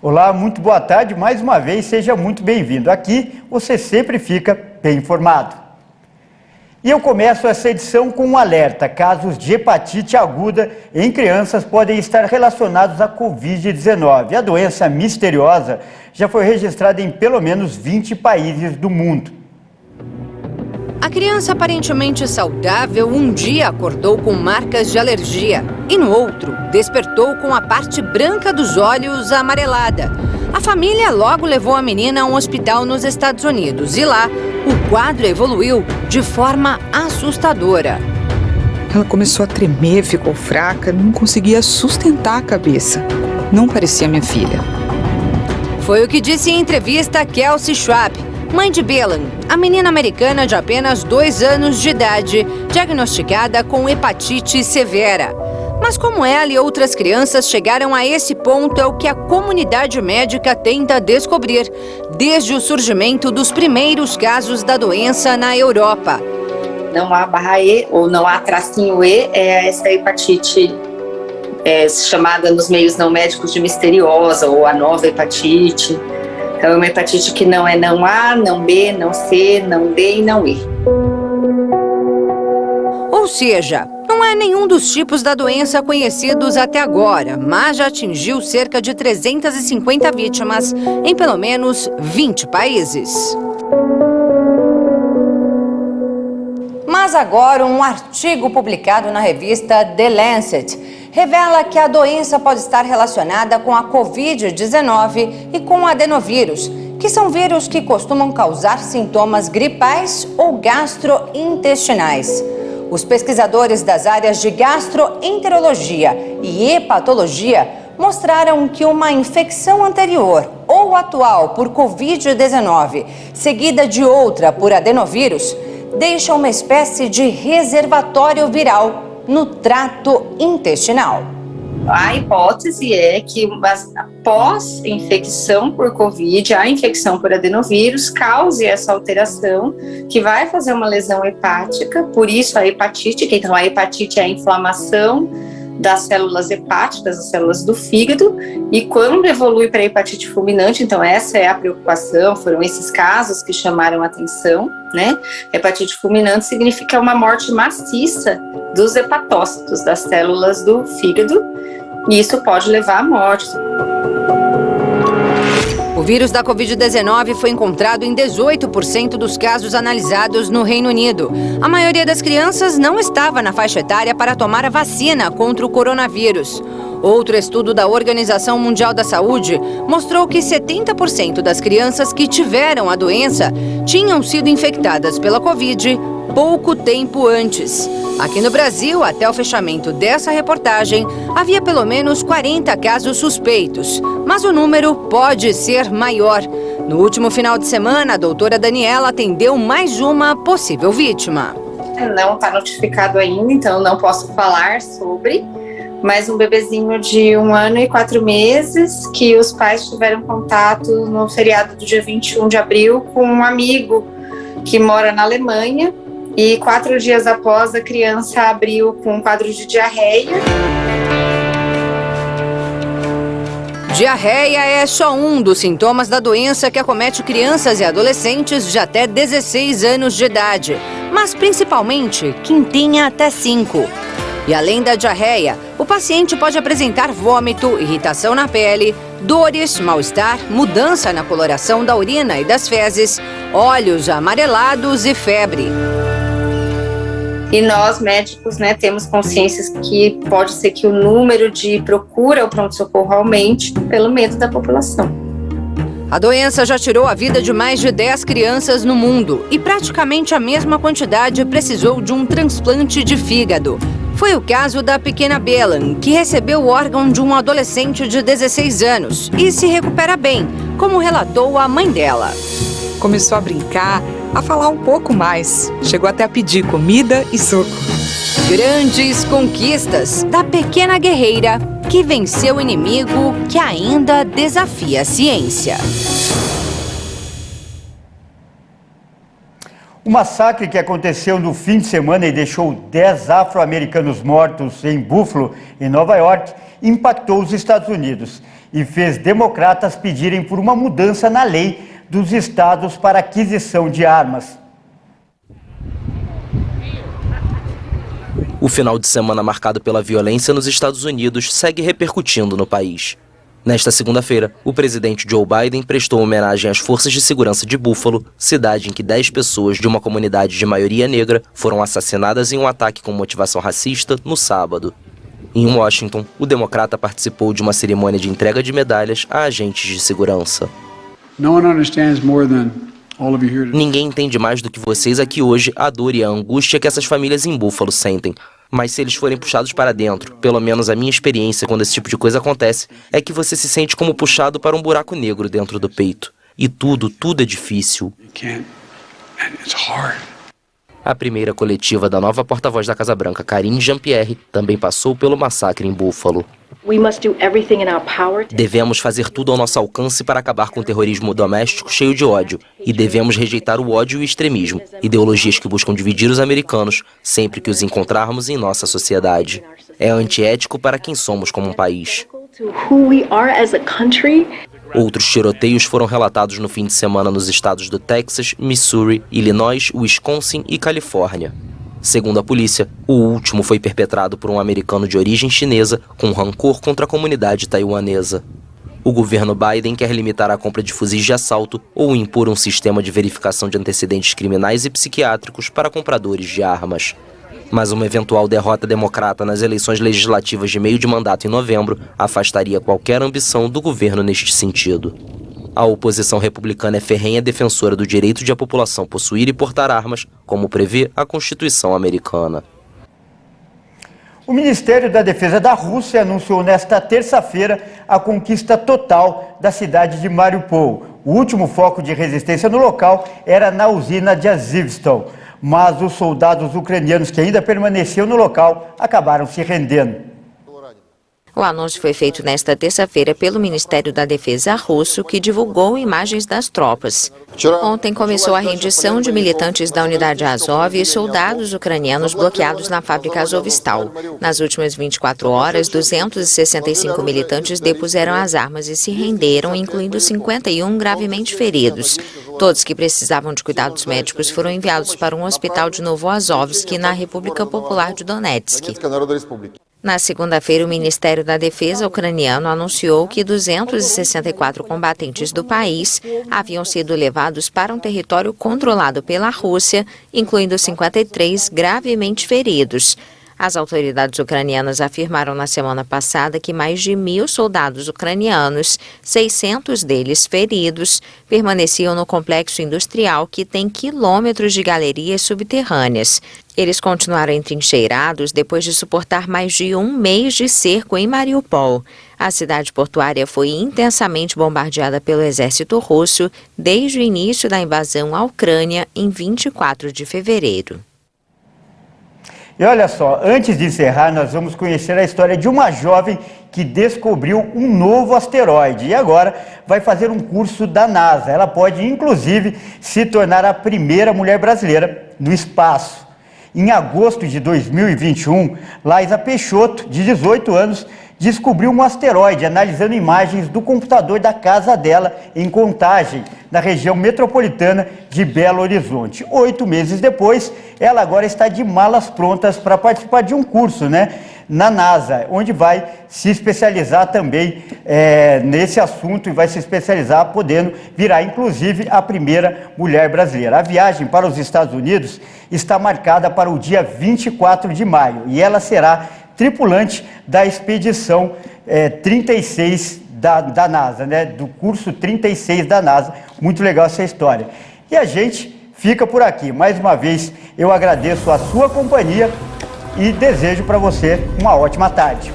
Olá, muito boa tarde, mais uma vez, seja muito bem-vindo. Aqui você sempre fica bem informado. E eu começo essa edição com um alerta: casos de hepatite aguda em crianças podem estar relacionados à Covid-19. A doença misteriosa já foi registrada em pelo menos 20 países do mundo. A criança aparentemente saudável um dia acordou com marcas de alergia e no outro despertou com a parte branca dos olhos amarelada. A família logo levou a menina a um hospital nos Estados Unidos e lá o quadro evoluiu de forma assustadora. Ela começou a tremer, ficou fraca, não conseguia sustentar a cabeça. Não parecia minha filha. Foi o que disse em entrevista Kelsey Schwab, mãe de Belan, a menina americana de apenas 2 anos de idade, diagnosticada com hepatite severa. Mas como ela e outras crianças chegaram a esse ponto é o que a comunidade médica tenta descobrir, desde o surgimento dos primeiros casos da doença na Europa. Não há barra E ou não há tracinho E, é essa hepatite chamada nos meios não médicos de misteriosa ou a nova hepatite. Então é uma hepatite que não é não A, não B, não C, não D e não E. Ou seja, não é nenhum dos tipos da doença conhecidos até agora, mas já atingiu cerca de 350 vítimas em pelo menos 20 países. Mas agora um artigo publicado na revista The Lancet revela que a doença pode estar relacionada com a Covid-19 e com o adenovírus, que são vírus que costumam causar sintomas gripais ou gastrointestinais. Os pesquisadores das áreas de gastroenterologia e hepatologia mostraram que uma infecção anterior ou atual por Covid-19, seguida de outra por adenovírus, deixa uma espécie de reservatório viral no trato intestinal. A hipótese é que após infecção por Covid, a infecção por adenovírus cause essa alteração que vai fazer uma lesão hepática, por isso a hepatite, que então a hepatite é a inflamação das células hepáticas, as células do fígado, e quando evolui para a hepatite fulminante, então essa é a preocupação, foram esses casos que chamaram a atenção, né? Hepatite fulminante significa uma morte maciça dos hepatócitos, das células do fígado, e isso pode levar à morte. O vírus da Covid-19 foi encontrado em 18% dos casos analisados no Reino Unido. A maioria das crianças não estava na faixa etária para tomar a vacina contra o coronavírus. Outro estudo da Organização Mundial da Saúde mostrou que 70% das crianças que tiveram a doença tinham sido infectadas pela Covid pouco tempo antes. Aqui no Brasil, até o fechamento dessa reportagem, havia pelo menos 40 casos suspeitos, mas o número pode ser maior. No último final de semana, a doutora Daniela atendeu mais uma possível vítima. Não está notificado ainda, então não posso falar sobre, mas um bebezinho de 1 ano e 4 meses que os pais tiveram contato no feriado do dia 21 de abril com um amigo que mora na Alemanha. E 4 dias após, a criança abriu com um quadro de diarreia. Diarreia é só um dos sintomas da doença que acomete crianças e adolescentes de até 16 anos de idade, mas principalmente quem tenha até 5. E além da diarreia, o paciente pode apresentar vômito, irritação na pele, dores, mal-estar, mudança na coloração da urina e das fezes, olhos amarelados e febre. E nós, médicos, temos consciências que pode ser que o número de procura ao pronto-socorro aumente pelo medo da população. A doença já tirou a vida de mais de 10 crianças no mundo e praticamente a mesma quantidade precisou de um transplante de fígado. Foi o caso da pequena Belan, que recebeu o órgão de um adolescente de 16 anos e se recupera bem, como relatou a mãe dela. Começou a brincar, a falar um pouco mais. Chegou até a pedir comida e suco. Grandes conquistas da pequena guerreira que venceu o inimigo que ainda desafia a ciência. O massacre que aconteceu no fim de semana e deixou 10 afro-americanos mortos em Buffalo, em Nova York, impactou os Estados Unidos. e fez democratas pedirem por uma mudança na lei dos estados para aquisição de armas. O final de semana marcado pela violência nos Estados Unidos segue repercutindo no país. Nesta segunda-feira, o presidente Joe Biden prestou homenagem às forças de segurança de Buffalo, cidade em que 10 pessoas de uma comunidade de maioria negra foram assassinadas em um ataque com motivação racista no sábado. Em Washington, o democrata participou de uma cerimônia de entrega de medalhas a agentes de segurança. Ninguém entende mais do que vocês aqui hoje a dor e a angústia que essas famílias em Buffalo sentem. Mas se eles forem puxados para dentro, pelo menos a minha experiência quando esse tipo de coisa acontece, é que você se sente como puxado para um buraco negro dentro do peito. E tudo é difícil. A primeira coletiva da nova porta-voz da Casa Branca, Karine Jean-Pierre, também passou pelo massacre em Buffalo. Devemos fazer tudo ao nosso alcance para acabar com o terrorismo doméstico cheio de ódio. E devemos rejeitar o ódio e o extremismo, ideologias que buscam dividir os americanos sempre que os encontrarmos em nossa sociedade. É antiético para quem somos como um país. Outros tiroteios foram relatados no fim de semana nos estados do Texas, Missouri, Illinois, Wisconsin e Califórnia. Segundo a polícia, o último foi perpetrado por um americano de origem chinesa com rancor contra a comunidade taiwanesa. O governo Biden quer limitar a compra de fuzis de assalto ou impor um sistema de verificação de antecedentes criminais e psiquiátricos para compradores de armas. Mas uma eventual derrota democrata nas eleições legislativas de meio de mandato em novembro afastaria qualquer ambição do governo neste sentido. A oposição republicana é ferrenha defensora do direito de a população possuir e portar armas, como prevê a Constituição americana. O Ministério da Defesa da Rússia anunciou nesta terça-feira a conquista total da cidade de Mariupol. O último foco de resistência no local era na usina de Azovstal, mas os soldados ucranianos que ainda permaneciam no local acabaram se rendendo. O anúncio foi feito nesta terça-feira pelo Ministério da Defesa russo, que divulgou imagens das tropas. Ontem começou a rendição de militantes da unidade Azov e soldados ucranianos bloqueados na fábrica Azovstal. Nas últimas 24 horas, 265 militantes depuseram as armas e se renderam, incluindo 51 gravemente feridos. Todos que precisavam de cuidados médicos foram enviados para um hospital de Novoazovsk, na República Popular de Donetsk. Na segunda-feira, o Ministério da Defesa ucraniano anunciou que 264 combatentes do país haviam sido levados para um território controlado pela Rússia, incluindo 53 gravemente feridos. As autoridades ucranianas afirmaram na semana passada que mais de 1.000 soldados ucranianos, 600 deles feridos, permaneciam no complexo industrial que tem quilômetros de galerias subterrâneas. Eles continuaram entrincheirados depois de suportar mais de um mês de cerco em Mariupol. A cidade portuária foi intensamente bombardeada pelo exército russo desde o início da invasão à Ucrânia em 24 de fevereiro. E olha só, antes de encerrar, nós vamos conhecer a história de uma jovem que descobriu um novo asteroide e agora vai fazer um curso da NASA. Ela pode, inclusive, se tornar a primeira mulher brasileira no espaço. Em agosto de 2021, Laísa Peixoto, de 18 anos, descobriu um asteroide analisando imagens do computador da casa dela em Contagem, na região metropolitana de Belo Horizonte. 8 meses depois, ela agora está de malas prontas para participar de um curso, na NASA, onde vai se especializar também nesse assunto e vai se especializar, podendo virar, inclusive, a primeira mulher brasileira. A viagem para os Estados Unidos está marcada para o dia 24 de maio e ela será tripulante da expedição 36 da NASA, do curso 36 da NASA. Muito legal essa história. E a gente fica por aqui. Mais uma vez, eu agradeço a sua companhia e desejo para você uma ótima tarde.